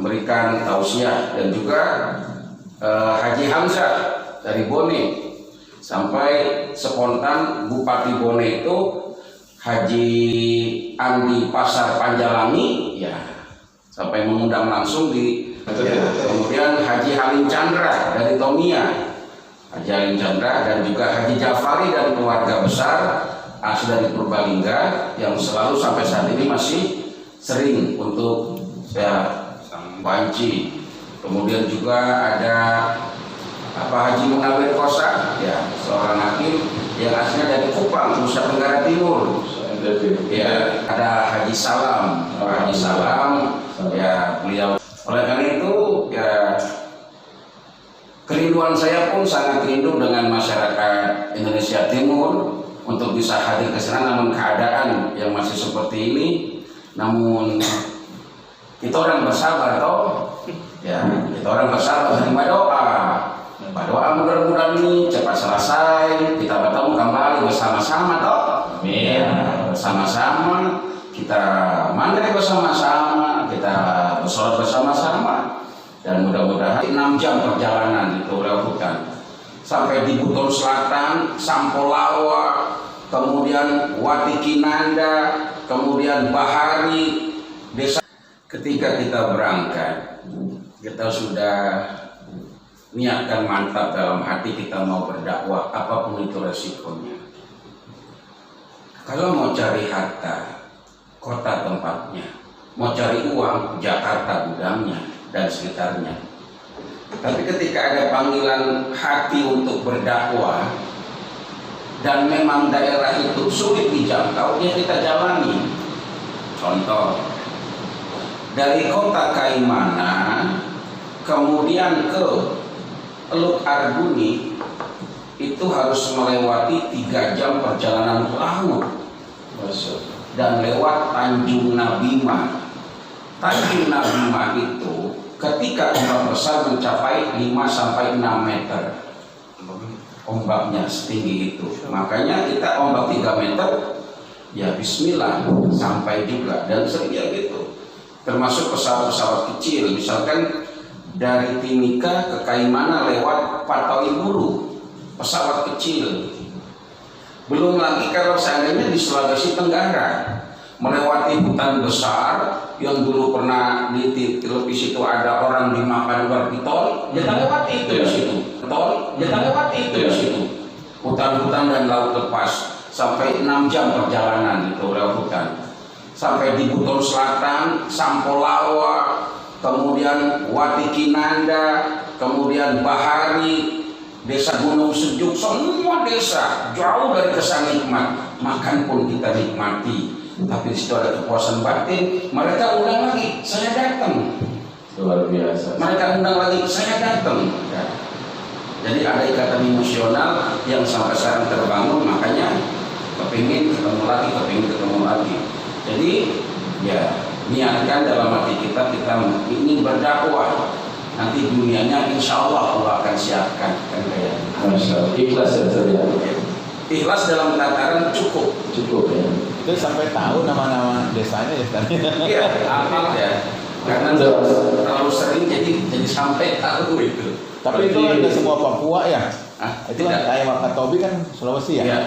memberikan tausiah, dan juga Haji Hamzah dari Bone, sampai spontan Bupati Bone itu Haji Andi Pasar Panjalangi, ya, sampai mengundang langsung di kemudian Haji Halim Chandra dari Tomia, Haji Halim Chandra, dan juga Haji Jafari dan keluarga besar asli dari Purbalingga yang selalu sampai saat ini masih sering untuk banci. Kemudian juga ada Haji Munawir Kosa, ya, seorang hakim yang aslinya dari Kupang, Nusa Tenggara Timur. Ya, ada Haji Salam, ya, beliau. Oleh karena itu, ya, kerinduan saya pun sangat rindu dengan masyarakat Indonesia Timur untuk bisa hadir ke sana, namun keadaan yang masih seperti ini. Namun kita orang bersabar, toh, ya, kita orang bersabar, berdoa mudah-mudahan ini cepat selesai, kita bertemu kembali bersama-sama, toh. Amin. Ya, bersama-sama kita mandiri bersama-sama, kita bersolat bersama-sama, dan mudah-mudahan 6 jam perjalanan itu hutan sampai di Buton Selatan, Sampolawa, kemudian Wati Kinanda, kemudian Bahari, desa. Ketika kita berangkat, kita sudah niatkan mantap dalam hati kita mau berdakwah, apapun itu resikonya. Kalau mau cari harta, kota tempatnya; mau cari uang, Jakarta gudangnya dan sekitarnya. Tapi ketika ada panggilan hati untuk berdakwah dan memang daerah itu sulit dijangkau, ya kita jalani. Contoh, dari kota Kaimana kemudian ke Teluk Arguni itu harus melewati 3 jam perjalanan laut dan lewat Tanjung Nabima. Tanjung Nabima itu ketika ombak besar mencapai 5-6 meter, ombaknya setinggi itu, makanya kita ombak 3 meter, ya bismillah sampai juga. Dan sering gitu, termasuk pesawat-pesawat kecil, misalkan dari Timika ke Kaimana lewat Patawi Buru, pesawat kecil. Belum lagi kalau seandainya di Sulawesi Tenggara melewati hutan besar yang dulu pernah di televisi itu ada orang dimakan ular piton, kita lewati itu di situ. Kita lewati itu di situ. Hutan-hutan dan laut lepas sampai 6 jam perjalanan itu lewat hutan. Sampai di Buton Selatan, Sampolawa, kemudian Wati Kinanda, kemudian Bahari, desa Gunung Sejuk, semua desa jauh dari kesan nikmat. Makan pun kita nikmati, tapi di situ ada kepuasan batin. Mereka undang lagi, saya datang. Luar biasa. Mereka undang lagi, saya datang. Ya. Jadi ada ikatan emosional yang sampai sekarang terbangun. Makanya kepingin ketemu lagi. Jadi ya niatkan dalam hati kita ingin berdakwah. Nanti dunianya insya Allah akan siapkan, kan kayak. Ikhlas ya. Ikhlas dalam tataran cukup ya. Itu sampai tahu nama-nama desanya ya tadi. Iya, hafal ya. Karena terlalu sering jadi sampai tahu itu. Tapi itu kan semua Papua ya. Itu tidak. kan kayak Wakatobi kan Sulawesi ya. Iya.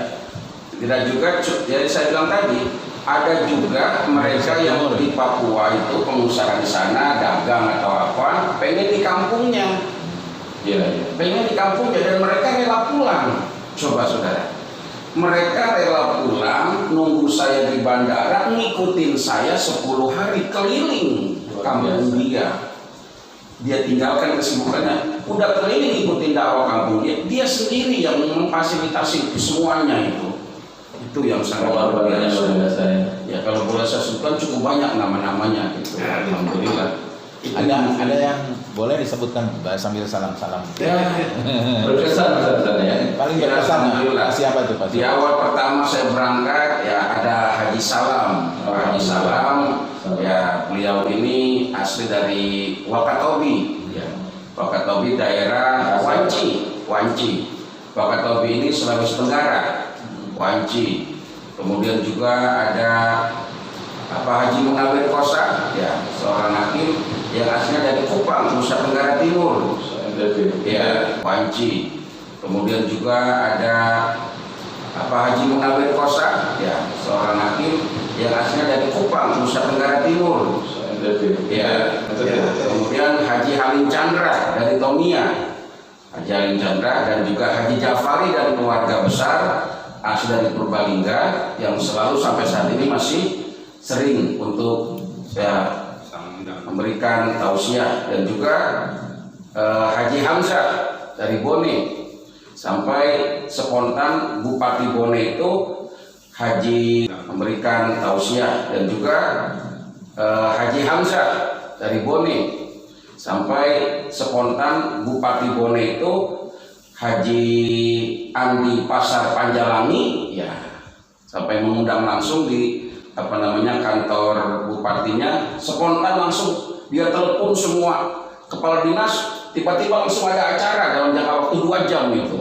Tidak juga. Jadi saya bilang tadi ada juga mereka yang di Papua itu pengusaha di sana dagang atau apa, pengen di kampungnya. Iya. Pengen di kampungnya dan mereka rela pulang. Coba saudara. Mereka rela pulang, nunggu saya di bandara, ngikutin saya 10 hari keliling kampung dia. Dia tinggalkan kesibukannya, udah keliling ikutin dakwah kampung dia sendiri yang memfasilitasi semuanya itu. Itu yang sangat luar biasa. Ya kalau boleh saya sebutkan cukup banyak nama-namanya gitu. Alhamdulillah. Ada yang boleh disebutkan sambil salam-salam. Ya, berkesan ya. Paling berkesan siapa itu Pak? Di awal pertama saya berangkat ya ada Haji Salam. Ya beliau ini asli dari Wakatobi. Ya. Wakatobi daerah Wanci. Wakatobi ini Sulawesi Tenggara. Wanci. Kemudian juga ada Haji Munawir Kosa, ya seorang hakim yang aslinya dari Kupang, Nusa Tenggara Timur. Ya, Panci. Kemudian juga ada Haji Munawir Kosa, ya, seorang hakim yang aslinya dari Kupang, Nusa Tenggara Timur. Ya. Kemudian Haji Halim Chandra dari Tomia, Haji Halim Chandra, dan juga Haji Jafari dari keluarga besar asli dari Purbalingga yang selalu sampai saat ini masih sering untuk memberikan tausiah, dan juga Haji Hamzah dari Bone, sampai spontan Bupati Bone itu Haji memberikan tausiah, dan juga Haji Hamzah dari Bone, sampai spontan Bupati Bone itu Haji Andi Pasar Panjalangi, ya, sampai mengundang langsung di kantor bupatinya, spontan langsung dia telepon semua kepala dinas, tiba-tiba langsung ada acara dalam jangka waktu 2 jam itu,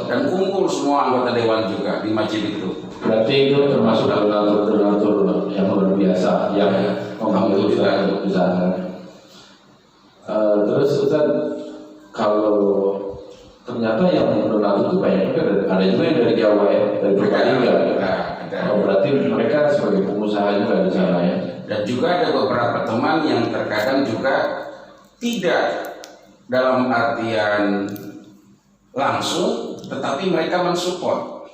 dan kumpul semua anggota dewan juga di masjid itu. Berarti itu termasuk donatur yang luar biasa yang mengambil juga di sana. Terus Ustaz, kalau ternyata yang donatur itu banyak juga, ada juga yang dari Jawa ya, dari Purbalingga. Berarti mereka sebagai pengusaha juga di sana ya. Dan juga ada beberapa teman yang terkadang juga tidak dalam artian langsung, tetapi mereka mensupport.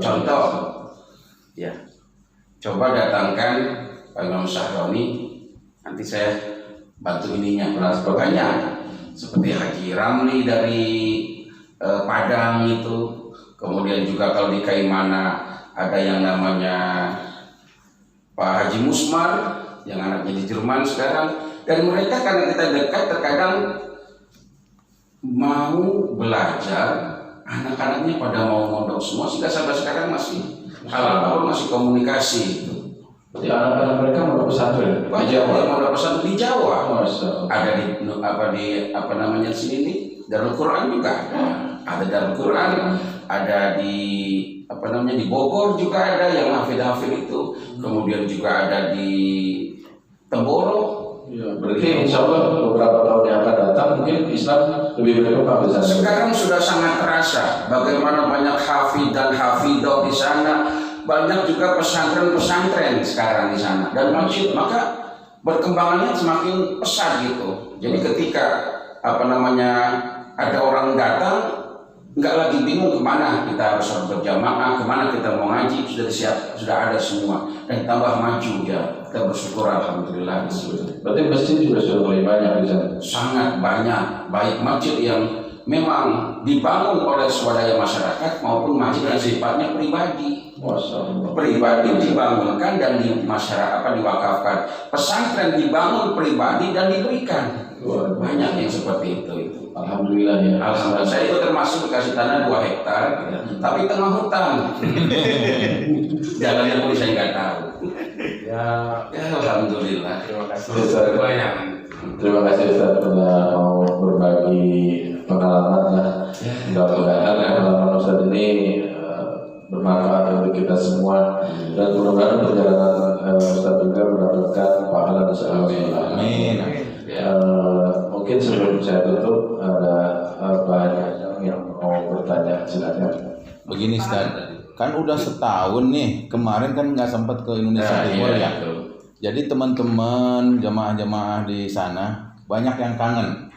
Contoh, ya, coba datangkan Pak Imam Syahroni, nanti saya bantu ininya. Banyak seperti Haji Ramli dari Padang itu, kemudian juga kalau di Kaimana ada yang namanya Pak Haji Musmar yang anaknya di Jerman sekarang, dan mereka karena kita dekat terkadang mau belajar, anak-anaknya pada mau mondok semua, sehingga sampai sekarang masih masih komunikasi itu. Jadi anak-anak mereka mondok pesantren di Jawa. Mondok pesantren di Jawa. Ada di sini nih, Darul Quran juga ada Darul Quran, ada di di Bogor juga ada yang hafid itu, kemudian juga ada di Temboro. Ya, berarti insya Allah beberapa tahun yang akan datang mungkin Islam lebih berkembang di sana. Sekarang sudah sangat terasa bagaimana banyak hafid dan hafidah di sana, banyak juga pesantren-pesantren sekarang di sana, dan masjid, maka berkembangannya semakin pesat gitu. Jadi ketika ada orang datang, nggak lagi bingung kemana kita harus berjamaah, kemana kita mau ngaji, sudah ada semua, dan tambah maju ya. Kita bersyukur alhamdulillah di situ. Berarti masjid juga sudah mulai banyak di sana. Sangat banyak, baik masjid yang memang dibangun oleh swadaya masyarakat maupun masjid yang sifatnya pribadi. Pribadi dibangunkan dan di masyarakat diwakafkan. Pesantren dibangun pribadi dan diberikan. Banyak yang seperti itu. Alhamdulillah ya. Alhamdulillah. Saya itu termasuk dikasih tanah 2 hektar, tapi tengah hutan. Jalannya pun saya nggak tahu. Ya, alhamdulillah. Terima kasih Ustaz. Terima kasih Ustaz sudah mau berbagi pengalaman ya. Mudah-mudahan pengalaman Ustaz ini bermanfaat untuk kita semua, dan mudah-mudahan perjalanan Ustaz juga mendapatkan pahala dari Allah. Amin. Mungkin sebelum saya tutup ada banyak yang mau bertanya, silakan. Begini Ustaz, kan udah setahun nih, kemarin kan nggak sempat ke Indonesia Timur ya. Jadi teman-teman jamaah-jamaah di sana banyak yang kangen.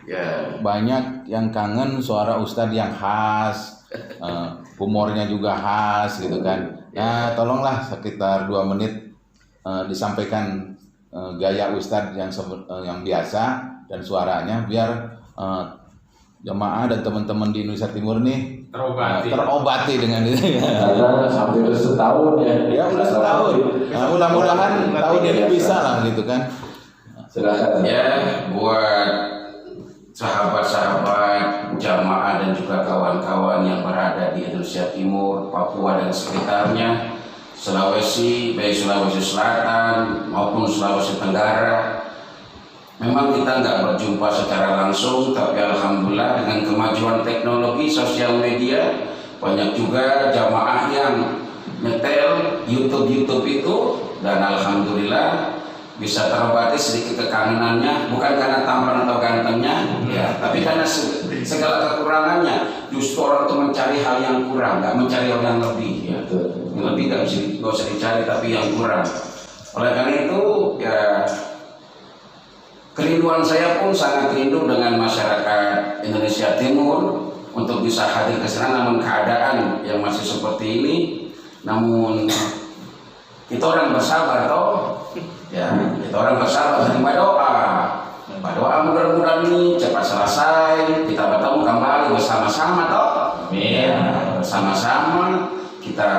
Banyak yang kangen suara Ustadz yang khas, humornya juga khas gitu kan. Nah, tolonglah sekitar 2 menit disampaikan gaya Ustadz yang biasa dan suaranya, biar jemaah dan teman-teman di Indonesia Timur nih terobati dengan itu. Karena hampir setahun ya. Ya udah setahun. Nah, mudah-mudahan tahun ini bisa lah gitu kan. Silakan. Ya, buat sahabat-sahabat jamaah dan juga kawan-kawan yang berada di Indonesia Timur, Papua dan sekitarnya, Sulawesi, baik Sulawesi Selatan maupun Sulawesi Tenggara. Memang kita nggak berjumpa secara langsung, tapi alhamdulillah dengan kemajuan teknologi sosial media, banyak juga jamaah yang nyetel YouTube itu, dan alhamdulillah bisa terobati sedikit kekangenannya, bukan karena tampan atau gantengnya, ya, tapi karena segala kekurangannya. Justru orang itu mencari hal yang kurang, nggak mencari hal yang lebih, ya. Yang lebih nggak usah dicari, tapi yang kurang. Oleh karena itu, ya, kerinduan saya pun sangat rindu dengan masyarakat Indonesia Timur untuk bisa hadir ke sana, namun keadaan yang masih seperti ini. Namun kita orang bersabar toh, ya, kita orang bersabar dan berdoa mudah-mudahan ini cepat selesai, kita bertemu kembali bersama-sama toh. Amin. Ya, bersama-sama kita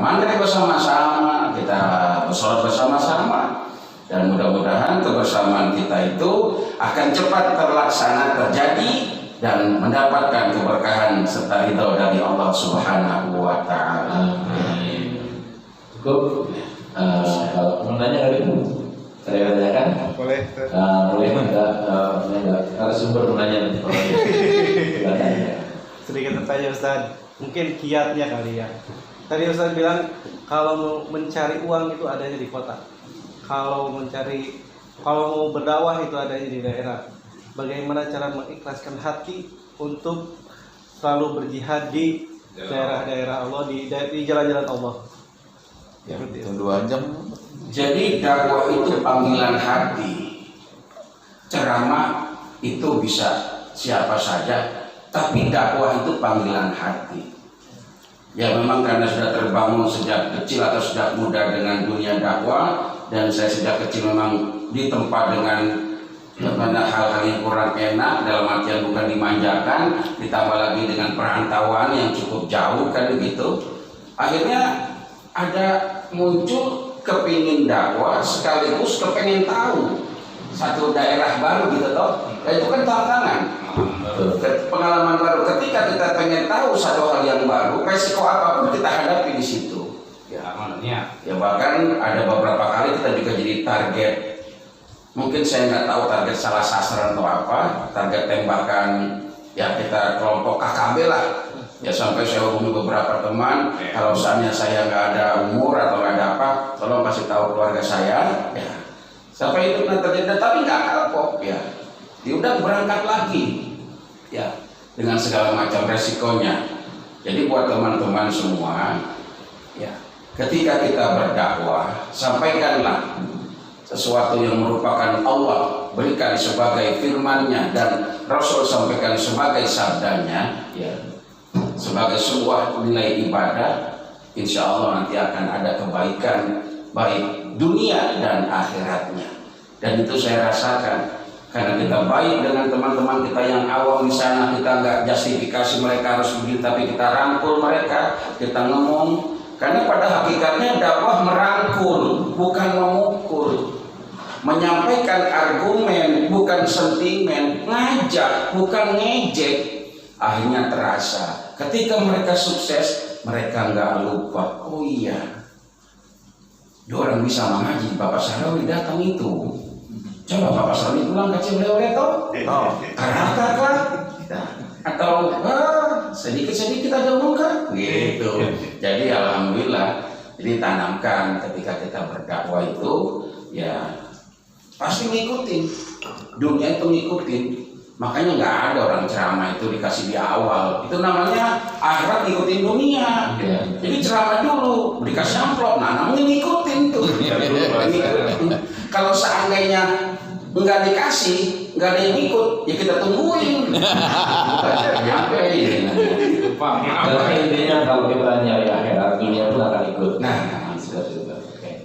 mandiri bersama-sama, kita bersolat bersama-sama, dan mudah-mudahan kebersamaan kita itu akan cepat terlaksana, terjadi, dan mendapatkan keberkahan serta ridho dari Allah Subhanahu wa Ta'ala. Cukup. Kalau mau nanya kali ini, saya tanyakan. Boleh. Boleh enggak? Karena sumber menanya. Sedikit bertanya Ustaz, mungkin kiatnya kali ya. Tadi Ustaz bilang kalau mau mencari uang itu adanya di kota. Kalau mau berdakwah itu adanya di daerah. Bagaimana cara mengikhlaskan hati untuk selalu berjihad di daerah-daerah Allah, di jalan-jalan Allah? Ya, itu 2 jam. Jadi dakwah itu panggilan hati, ceramah itu bisa siapa saja, tapi dakwah itu panggilan hati. Ya memang karena sudah terbangun sejak kecil atau sejak muda dengan dunia dakwah, dan saya sejak kecil memang ditempa dengan hal-hal yang kurang enak, dalam artian bukan dimanjakan, ditambah lagi dengan perantauan yang cukup jauh kan begitu. Akhirnya ada muncul kepingin dakwah sekaligus kepingin tahu satu daerah baru gitu toh. Itu kan tantangan, pengalaman baru. Ketika kita pengen tahu satu hal yang baru, resiko apapun kita hadapi di situ. Ya bahkan ada beberapa kali kita juga jadi target. Mungkin saya nggak tahu target salah sasaran atau apa, target tembakan. Ya kita kelompok KKB lah. Ya sampai saya hubungi beberapa teman, kalau misalnya saya nggak ada umur atau nggak ada apa, tolong kasih tahu keluarga saya. Ya. Sampai itu terjadi, tapi nggak kapok ya. Udah berangkat lagi, ya dengan segala macam resikonya. Jadi buat teman-teman semua, ya ketika kita berdakwah, sampaikanlah sesuatu yang merupakan Allah berikan sebagai firman-Nya dan Rasul sampaikan sebagai sabdanya, ya. Sebagai sebuah nilai ibadah, insya Allah nanti akan ada kebaikan baik dunia dan akhiratnya. Dan itu saya rasakan karena kita baik dengan teman-teman kita yang awam di sana, kita nggak justifikasi mereka harus begini, tapi kita rangkul mereka, kita ngomong. Karena pada hakikatnya dakwah merangkul, bukan memukul, menyampaikan argumen, bukan sentimen, ngajak, bukan ngejek. Akhirnya terasa ketika mereka sukses, mereka nggak lupa, oh iya, dia orang bisa mengaji, Bapak Sarawi datang itu. Coba Bapak Sarawi pulang kasih oleh-oleh toh, karata kan, atau sedikit-sedikit aja bukan, gitu. Jadi alhamdulillah, jadi tanamkan ketika kita berdakwah itu, ya pasti ngikutin, dunia itu ngikutin. Makanya nggak ada orang ceramah itu dikasih di awal. Itu namanya akhirat ngikutin dunia. Jadi ceramah dulu, dikasih amplop. Nah, namanya ngikutin tuh. Kalau seandainya nggak dikasih, nggak ada yang ikut, ya kita tungguin. Tapi intinya kalau kita nyari akhirat, dunia pun akan ikut. Nah,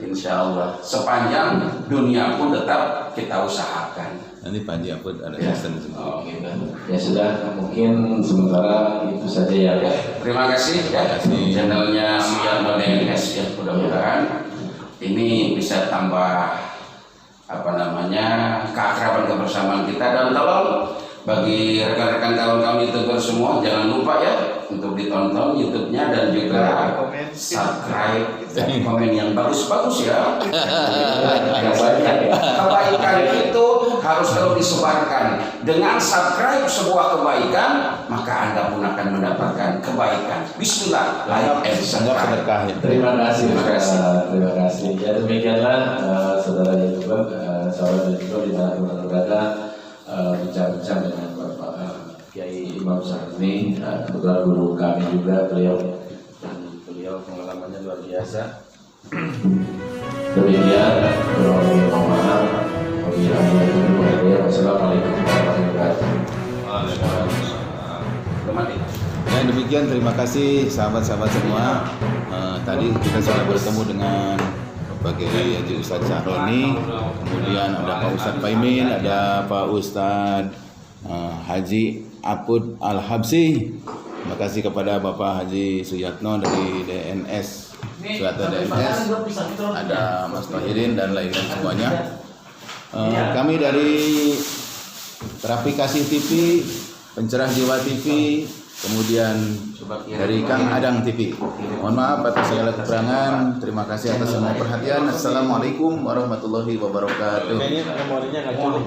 insya Allah sepanjang dunia pun tetap kita usahakan. Nanti Pak Haji Apud ada Kristen di sini. Oh, gitu. Ya sudah, mungkin sementara itu saja ya. Terima kasih ya. Channelnya Suyarno DNS ya, mudah-mudahan ini bisa tambah keakraban kebersamaan kita, dan tolong bagi rekan-rekan kawan-kawan YouTuber semua jangan lupa ya untuk ditonton YouTube-nya dan juga subscribe dan komen yang bagus-bagus ya. Kebaikan itu harus terus disebarkan. Dengan subscribe sebuah kebaikan, maka Anda pun akan mendapatkan kebaikan. Bismillah, like and subscribe. Sedekah ya. Terima kasih, Terima kasih. terima kasih. Ya demikianlah saudara YouTuber, sahabat YouTuber di mana mana berada, bincang-bincang dengan Bapak Kiai Imam Sarni, kebetulan guru kami juga beliau, dan beliau pengalamannya luar biasa. Demikian, mohon maaf. Wassalamualaikum warahmatullahi wabarakatuh. Dan demikian, terima kasih sahabat-sahabat semua. Tadi kita sudah bertemu dengan Bapak Kiai Haji Ustadz Syahroni, kemudian ada Pak Ustadz Paimin, ada Pak Ustadz Haji Apud Al-Habsi. Terima kasih kepada Bapak Haji Suyatno dari DNS, Suyatno DNS, ada Mas Tahirin dan lain-lain semuanya. Kami dari Terapi Kasih TV, Pencerah Jiwa TV, kemudian dari Kang Adang TV. Mohon maaf atas segala kekurangan. Terima kasih atas semua perhatian. Assalamualaikum warahmatullahi wabarakatuh. Kayaknya memorinya nggak cukup.